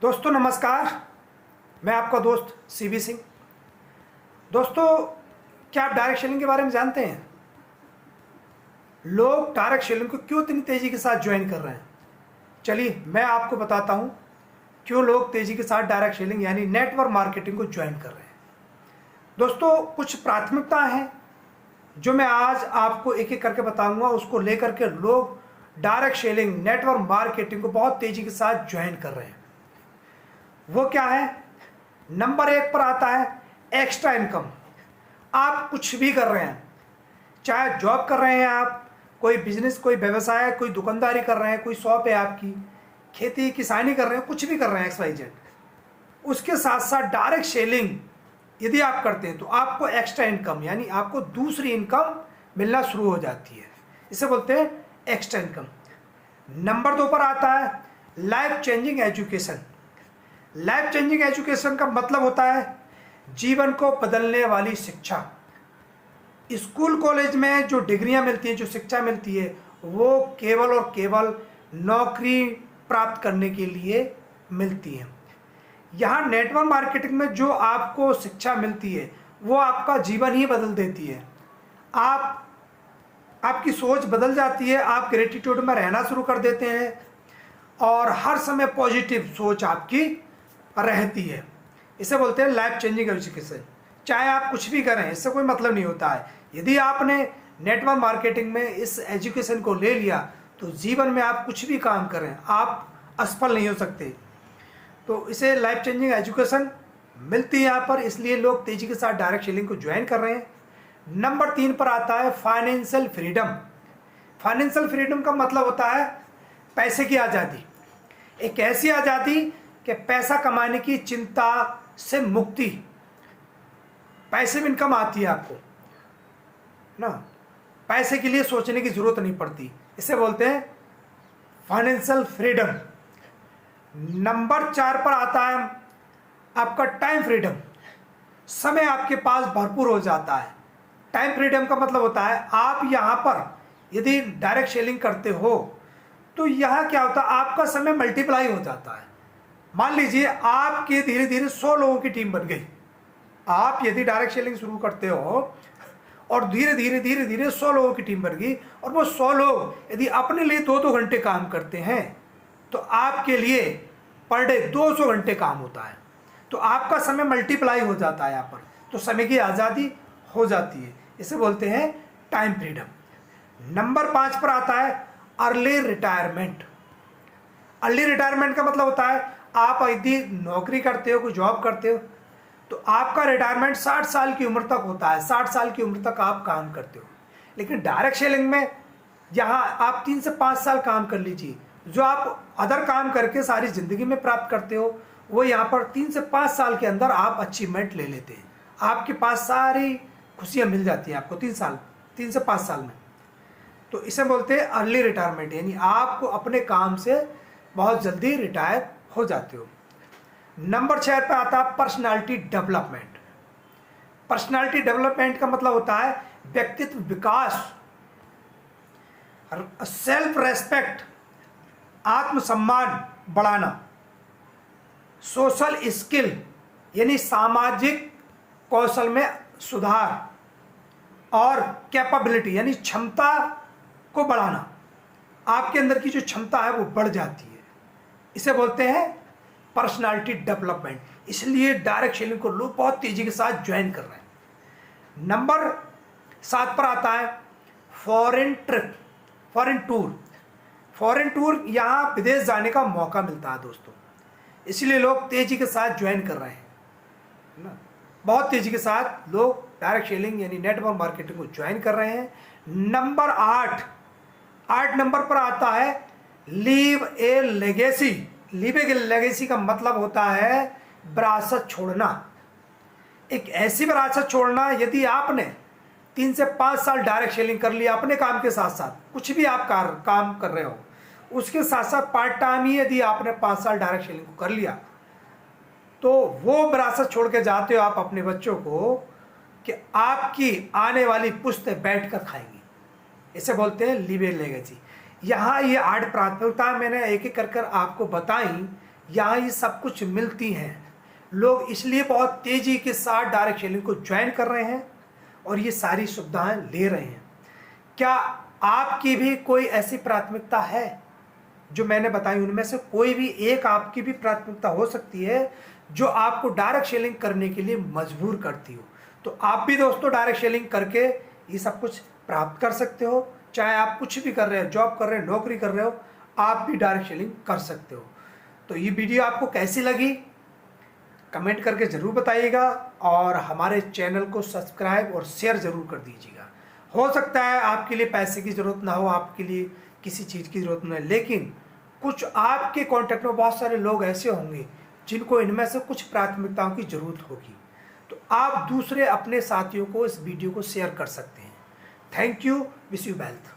दोस्तों नमस्कार, मैं आपका दोस्त सीबी सिंह। दोस्तों, क्या आप डायरेक्ट सेलिंग के बारे में जानते हैं? लोग डायरेक्ट सेलिंग को क्यों इतनी तेज़ी के साथ ज्वाइन कर रहे हैं? चलिए मैं आपको बताता हूं क्यों लोग तेज़ी के साथ डायरेक्ट सेलिंग यानी नेटवर्क मार्केटिंग को ज्वाइन कर रहे हैं। दोस्तों, कुछ प्राथमिकता हैं जो मैं आज आपको एक एक करके बताऊंगा, उसको लेकर के लोग डायरेक्ट सेलिंग नेटवर्क मार्केटिंग को बहुत तेज़ी के साथ ज्वाइन कर रहे हैं। वो क्या है? नंबर 1 पर आता है एक्स्ट्रा इनकम। आप कुछ भी कर रहे हैं, चाहे जॉब कर रहे हैं, आप कोई बिजनेस, कोई व्यवसाय, कोई दुकानदारी कर रहे हैं, कोई शॉप है आपकी, खेती किसानी कर रहे हैं, कुछ भी कर रहे हैं XYZ, उसके साथ साथ डायरेक्ट सेलिंग यदि आप करते हैं तो आपको एक्स्ट्रा इनकम यानी आपको दूसरी इनकम मिलना शुरू हो जाती है। इसे बोलते हैं एक्स्ट्रा इनकम। नंबर 2 पर आता है life changing education. Life changing education का मतलब होता है जीवन को बदलने वाली शिक्षा। स्कूल कॉलेज में जो डिग्रियां मिलती हैं, जो शिक्षा मिलती है, वो केवल और केवल नौकरी प्राप्त करने के लिए मिलती है। यहाँ नेटवर्क मार्केटिंग में जो आपको शिक्षा मिलती है वो आपका जीवन ही बदल देती है। आपकी सोच बदल जाती है, आप ग्रेटिट्यूड में रहना शुरू कर देते हैं और हर समय पॉजिटिव सोच आपकी रहती है। इसे बोलते हैं लाइफ चेंजिंग एजुकेशन। चाहे आप कुछ भी करें, इससे कोई मतलब नहीं होता है। यदि आपने नेटवर्क मार्केटिंग में इस एजुकेशन को ले लिया तो जीवन में आप कुछ भी काम करें, आप असफल नहीं हो सकते। तो इसे लाइफ चेंजिंग एजुकेशन मिलती है यहाँ पर, इसलिए लोग तेजी के साथ डायरेक्ट सेलिंग को ज्वाइन कर रहे हैं। नंबर 3 पर आता है फाइनेंशियल फ्रीडम। फाइनेंशियल फ्रीडम का मतलब होता है पैसे की आज़ादी। एक ऐसी आज़ादी कि पैसा कमाने की चिंता से मुक्ति। पैसे में इनकम आती है आपको ना, पैसे के लिए सोचने की जरूरत नहीं पड़ती। इसे बोलते हैं फाइनेंशियल फ्रीडम। नंबर 4 पर आता है आपका टाइम फ्रीडम। समय आपके पास भरपूर हो जाता है। टाइम फ्रीडम का मतलब होता है आप यहाँ पर यदि डायरेक्ट सेलिंग करते हो तो यहाँ क्या होता है, आपका समय मल्टीप्लाई हो जाता है। मान लीजिए आपके धीरे धीरे 100 लोगों की टीम बन गई। आप यदि डायरेक्ट सेलिंग शुरू करते हो और धीरे धीरे 100 लोगों की टीम बन गई और वो 100 लोग यदि अपने लिए 2-2 घंटे काम करते हैं तो आपके लिए पर डे 200 घंटे काम होता है। तो आपका समय मल्टीप्लाई हो जाता है यहाँ पर, तो समय की आज़ादी हो जाती है। इसे बोलते हैं टाइम फ्रीडम। नंबर 5 पर आता है अर्ली रिटायरमेंट। अर्ली रिटायरमेंट का मतलब होता है आप यदि नौकरी करते हो, कोई जॉब करते हो, तो आपका रिटायरमेंट 60 साल की उम्र तक होता है। 60 साल की उम्र तक आप काम करते हो। लेकिन डायरेक्ट सेलिंग में यहाँ आप 3 से 5 साल काम कर लीजिए। जो आप अदर काम करके सारी ज़िंदगी में प्राप्त करते हो वो यहाँ पर 3 से 5 साल के अंदर आप अचीवमेंट ले लेते हैं। आपके पास सारी खुशियाँ मिल जाती हैं आपको 3 से 5 साल में। तो इसे बोलते हैं अर्ली रिटायरमेंट, यानी आपको अपने काम से बहुत जल्दी रिटायर हो जाते हो। नंबर 6 पे आता है पर्सनालिटी डेवलपमेंट। पर्सनालिटी डेवलपमेंट का मतलब होता है व्यक्तित्व विकास, सेल्फ रेस्पेक्ट, आत्मसम्मान बढ़ाना, सोशल स्किल यानी सामाजिक कौशल में सुधार और कैपेबिलिटी यानी क्षमता को बढ़ाना। आपके अंदर की जो क्षमता है वो बढ़ जाती है। इसे बोलते हैं पर्सनालिटी डेवलपमेंट। इसलिए डायरेक्ट सेलिंग को लोग बहुत तेजी के साथ ज्वाइन कर रहे हैं। नंबर 7 पर आता है foreign trip, foreign tour. Foreign tour, यहाँ विदेश जाने का मौका मिलता है दोस्तों, इसलिए लोग तेजी के साथ ज्वाइन कर रहे हैं ना। बहुत तेजी के साथ लोग डायरेक्ट सेलिंग यानी नेटवर्क मार्केटिंग को ज्वाइन कर रहे हैं। नंबर 8 नंबर पर आता है लीव ए लेगेसी। लीव ए लेगेसी का मतलब होता है विरासत छोड़ना। एक ऐसी विरासत छोड़ना, यदि आपने 3 से 5 साल डायरेक्ट सेलिंग कर लिया अपने काम के साथ साथ, कुछ भी आप काम कर रहे हो उसके साथ साथ पार्ट टाइम ही यदि आपने 5 साल डायरेक्ट सेलिंग को कर लिया तो वो विरासत छोड़ के जाते हो आप अपने बच्चों को कि आपकी आने वाली पुश्तें बैठ कर खाएंगी। इसे बोलते हैं लीव ए लेगेसी। यहाँ ये 8 प्राथमिकता मैंने एक एक कर आपको बताई। यहाँ ये सब कुछ मिलती हैं। लोग इसलिए बहुत तेज़ी के साथ डायरेक्ट सेलिंग को ज्वाइन कर रहे हैं और ये सारी सुविधाएं ले रहे हैं। क्या आपकी भी कोई ऐसी प्राथमिकता है जो मैंने बताई, उनमें से कोई भी एक आपकी भी प्राथमिकता हो सकती है जो आपको डायरेक्ट सेलिंग करने के लिए मजबूर करती हो? तो आप भी दोस्तों डायरेक्ट सेलिंग करके ये सब कुछ प्राप्त कर सकते हो। चाहे आप कुछ भी कर रहे हो, जॉब कर रहे हो, नौकरी कर रहे हो, आप भी डायरेक्ट सेलिंग कर सकते हो। तो ये वीडियो आपको कैसी लगी कमेंट करके ज़रूर बताइएगा और हमारे चैनल को सब्सक्राइब और शेयर ज़रूर कर दीजिएगा। हो सकता है आपके लिए पैसे की ज़रूरत ना हो, आपके लिए किसी चीज़ की ज़रूरत ना है, लेकिन कुछ आपके कॉन्टैक्ट में बहुत सारे लोग ऐसे होंगे जिनको इनमें से कुछ प्राथमिकताओं की ज़रूरत होगी। तो आप दूसरे अपने साथियों को इस वीडियो को शेयर कर सकते हैं। Thank you, wish you wealth.